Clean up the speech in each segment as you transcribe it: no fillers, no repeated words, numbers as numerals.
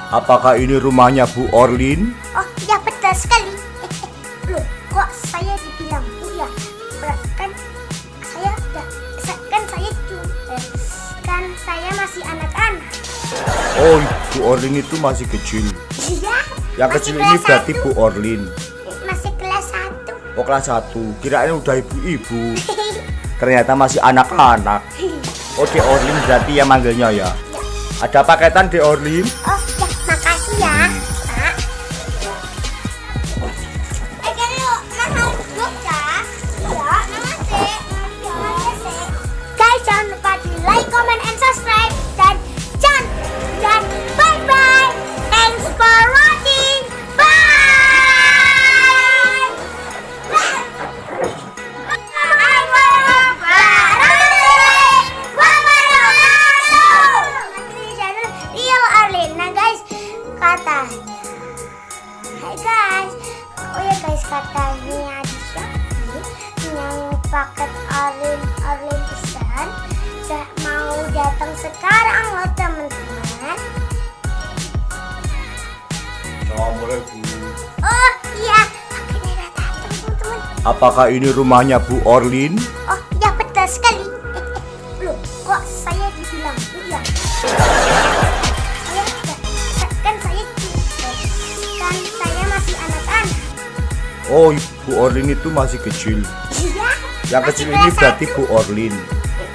Apakah ini rumahnya Bu Orlin? Oh ya, betul sekali. Loh, kok saya dibilang Bu ya? Kan saya kan saya masih anak-anak. Oh, Bu Orlin itu masih kecil. Iya. Yang kecil ini berarti Bu Orlin. Masih kelas 1. Oh, kelas 1. Kirain udah ibu-ibu. Ternyata masih anak-anak. Oh, De Orlin berarti yang manggilnya ya. Ada paketan De Orlin? Oh ya, makasih ya, Pak. Guys, jangan lupa di like, comment, and subscribe. Dan bye bye. Thanks for watching. Katanya di Shopee yang paket Orlin pesan udah mau datang sekarang loh teman-teman. Assalamualaikum. Oh iya, paketnya udah datang teman-teman. Apakah ini rumahnya Bu Orlin? Oh ya, betul sekali. Loh, kok saya dibilang Bu ya? Saya masih anak-anak. Oh, Bu Orlin itu masih kecil. Iya. Yang kecil ini berarti Bu Orlin.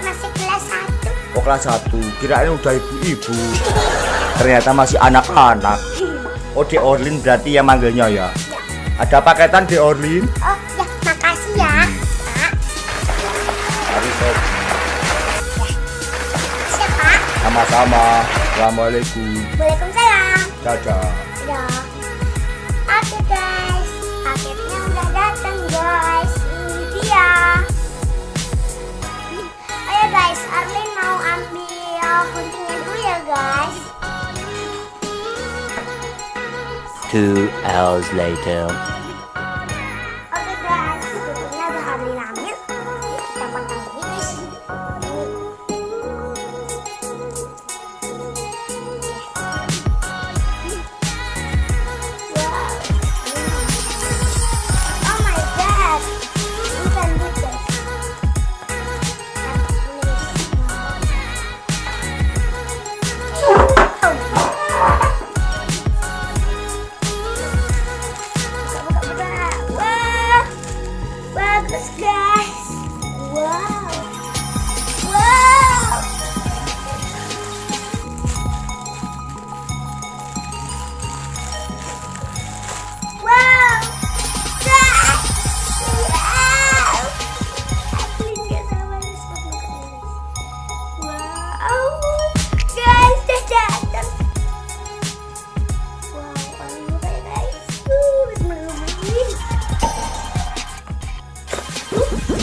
Masih kelas 1. Oh, kelas 1. Kirain udah ibu-ibu. Ternyata masih anak-anak. Oh, De Orlin berarti yang manggilnya ya. Ada paketan De Orlin? Oh ya, makasih ya, Pak. Mari Sob. Siapa? Sama-sama. Assalamualaikum. Waalaikumsalam. Dadah. Ya. Oke guys, paketnya udah datang guys. Ini dia. Ayo guys, Orlin mau ambil guntingnya dulu ya guys. 2 hours later. Oke guys, guntingnya udah Orlin ambil. Yuk kita potong ini guys. Oh my god, bukan gitu. Wah, bagus guys. Wow, wow. Wow, guys. Wow. Aplikasi sama wow, guys, udah datang. Wow, Orlin buka ya guys. Bismillahirrahmanirrahim.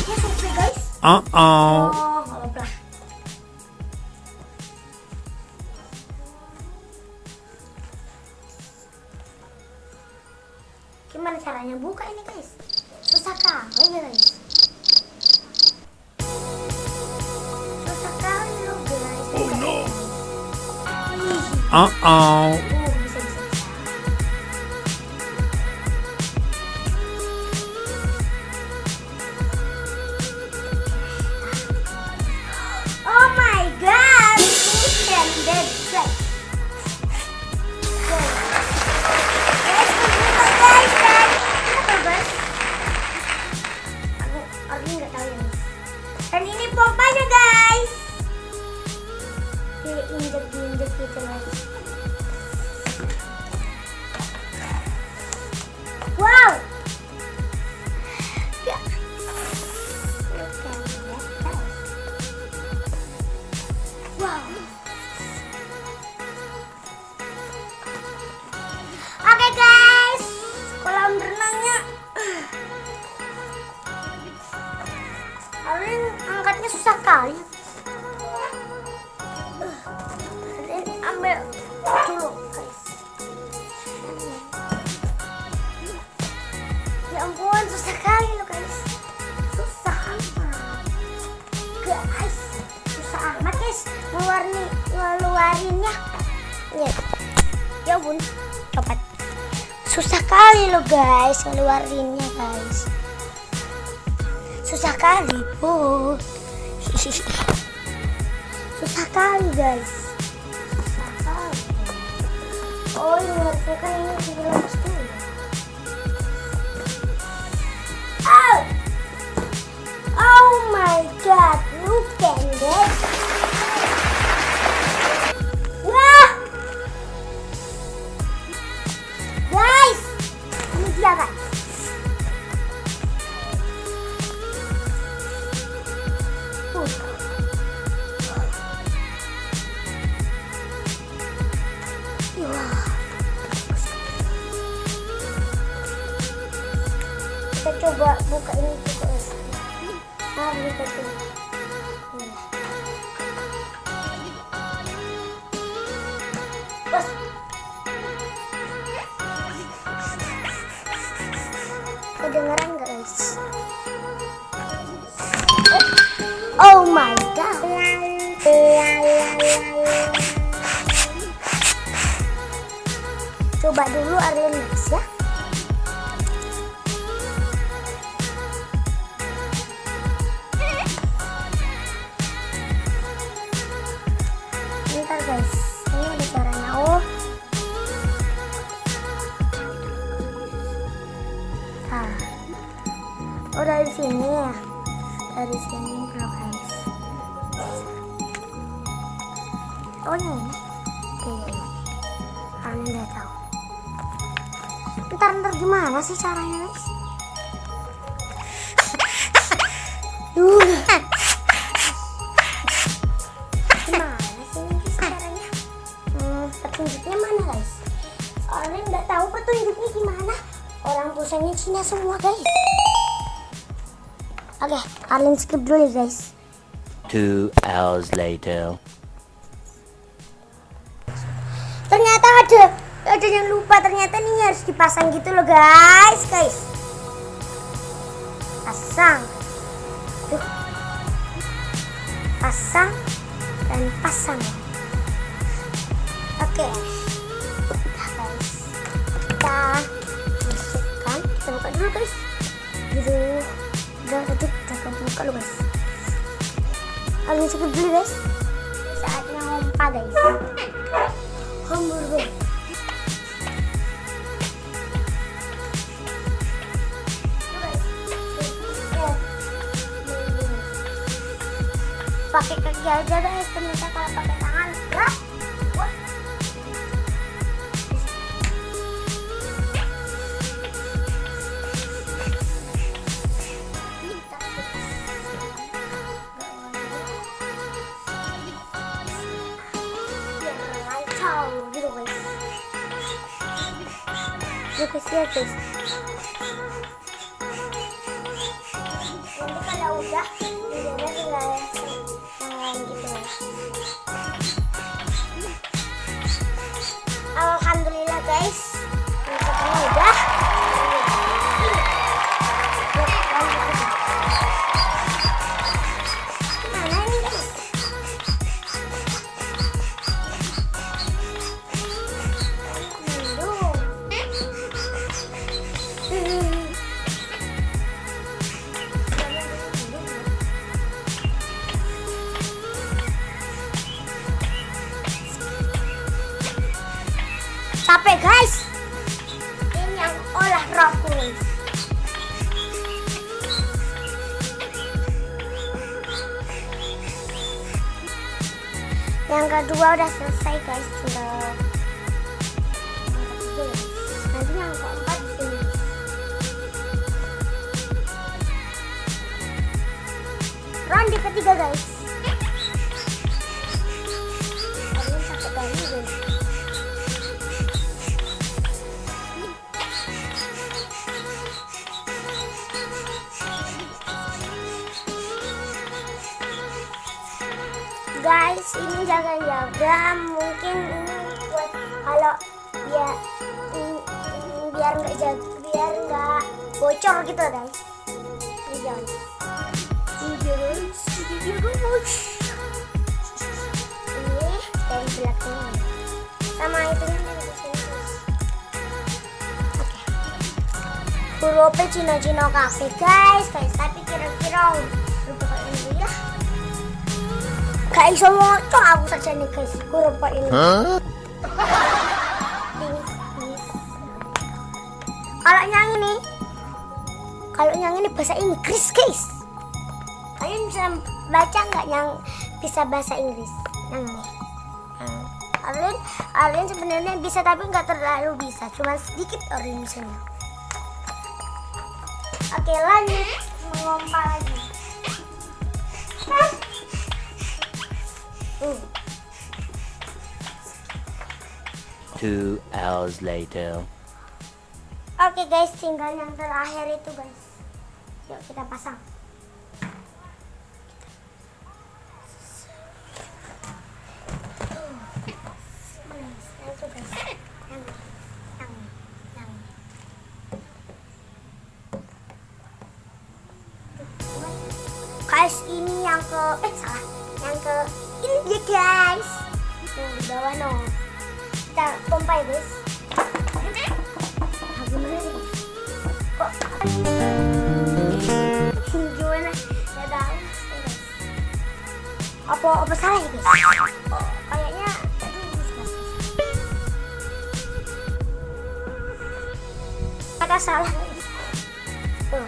Ya selesai guys. Uh-oh. Oh, nggak apa-apa. Gimana caranya buka ini guys? Susah kali guys. Susah kali loh guys. Oh no. Uh-oh. Bisa. Oh my god, bukan dead guys. Guys, terbuka guys. Apa guys? Orlin nggak tahu ya guys. Dan ini pompanya guys. Diinjek gitu guys. Wow. Wow. Oke guys, kolam renangnya. Orlin angkatnya susah kali. Orlin ambil dulu guys. Ya ampun, susah kali loh guys. Susah amat guys. Susah amat guys ngeluarinnya. Ya Ya bun, copot. Susah kali loh guys ngeluarinnya guys. Susah kali bu. Susah kali guys. Susah kali. Oh ini harusnya kan ini dilepas dulu. Oh, oh my god, look at that. Wah, guys, ini dia guys. Kita coba buka ini juga. Buka dulu. Bos. Kedengeran nggak guys? Oh my god. Coba dulu Orlin guys ya. Bentar guys, ini ada caranya. Oh dari sini ya, dari sini bro guys. Oh ini, oke. Kalian udah tahu. Ntar gimana sih caranya guys? Gimana sih ini caranya? Petunjuknya mana guys? Soalnya nggak tahu petunjuknya gimana. Orang tulisannya Cina semua guys. Oke, Orlin skip dulu ya guys. 2 hours later. Ternyata ada yang lupa, ternyata ini harus dipasang gitu loh guys. Pasang. Tuh. Pasang dan pasang. Oke. Nah, guys. Kita masukkan, kita buka dulu guys. Gitu. Udah kebuka loh guys. Orlin skip dulu guys. Saatnya ngompa guys. Hambur guys. Pakai kaki aja guys, ternyata kalau pakai tangan berat. Wah. Gitu guys. Lihat guys. Nanti kalau udah videonya tinggal yang lain gitu guys. Alhamdulillah guys, ini udah. Mana ini guys? Capek guys, ini yang olah rohku. Yang kedua udah selesai guys, tinggal nanti yang keempat di sini. Ronde ketiga guys. Ini sakit kali guys. Guys, ini jaga-jaga, mungkin ini buat kalau ya biar nggak bocor gitu guys. Ini jangan. Ini dari belakang sama itunya dari sini. grup Cina-Cina kafe guys. Tapi kira-kira grup ini lah. Gak iso moco aku saja nih guys. Grup ini. Kalau yang ini bahasa Inggris guys. Kalian bisa baca nggak yang bisa bahasa Inggris? Yang ini. Orlin sebenarnya bisa tapi nggak terlalu bisa, cuma sedikit Orlin bisanya. Oke, lanjut mengompa lagi. 2 hours later. Oke guys, tinggal yang terakhir itu guys. Yuk kita pasang. Guys, ini yang ke ini dia guys. Tuh di bawah no. Kita pompa ya guys. Gimana sih? Kok gimana? Ya tahu. Apa salah ya guys? Oh, kayaknya tadi ternyata salah guys. Tuh,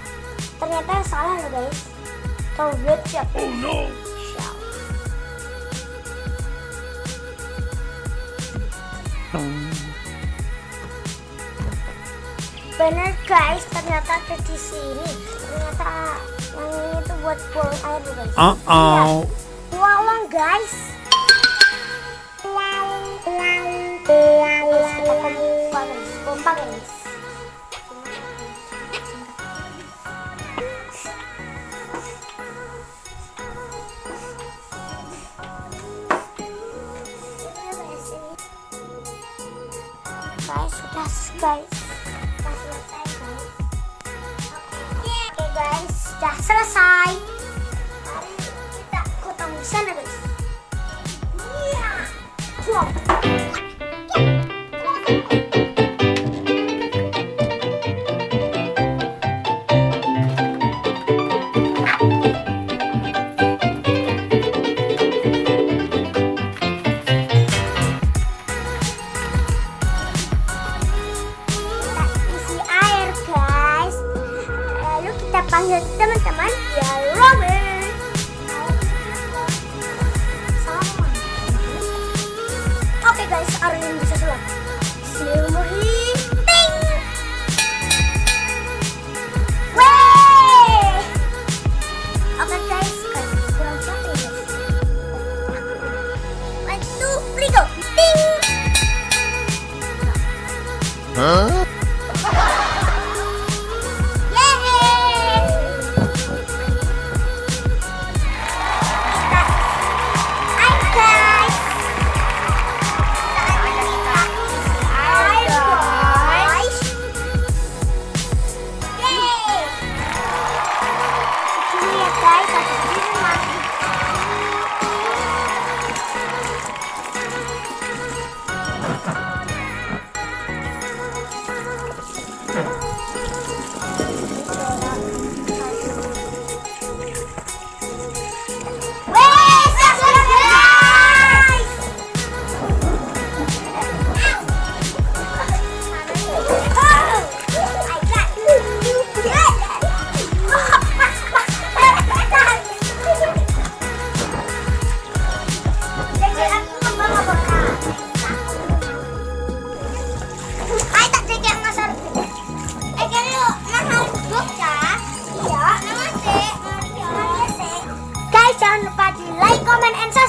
ternyata salah loh guys. Lihat siapa? Oh no. Bener guys, ternyata ada di sini. Ternyata yang ini tuh buat buang air loh guys. Lihat. Walang guys. Pompa guys. Guys, oke guys, sudah selesai. Mari kita potong di sana guys. Iya. Wow. Panggil teman-teman ya Robin. Oke guys, Orlin bisa sulap. Bismillahirrahmanirrahim. Ting. Wey. Oke guys, kurang siapa ya guys? 1, 2, 3, go. Ting. Hah? Jangan lupa di like, comment, and subscribe.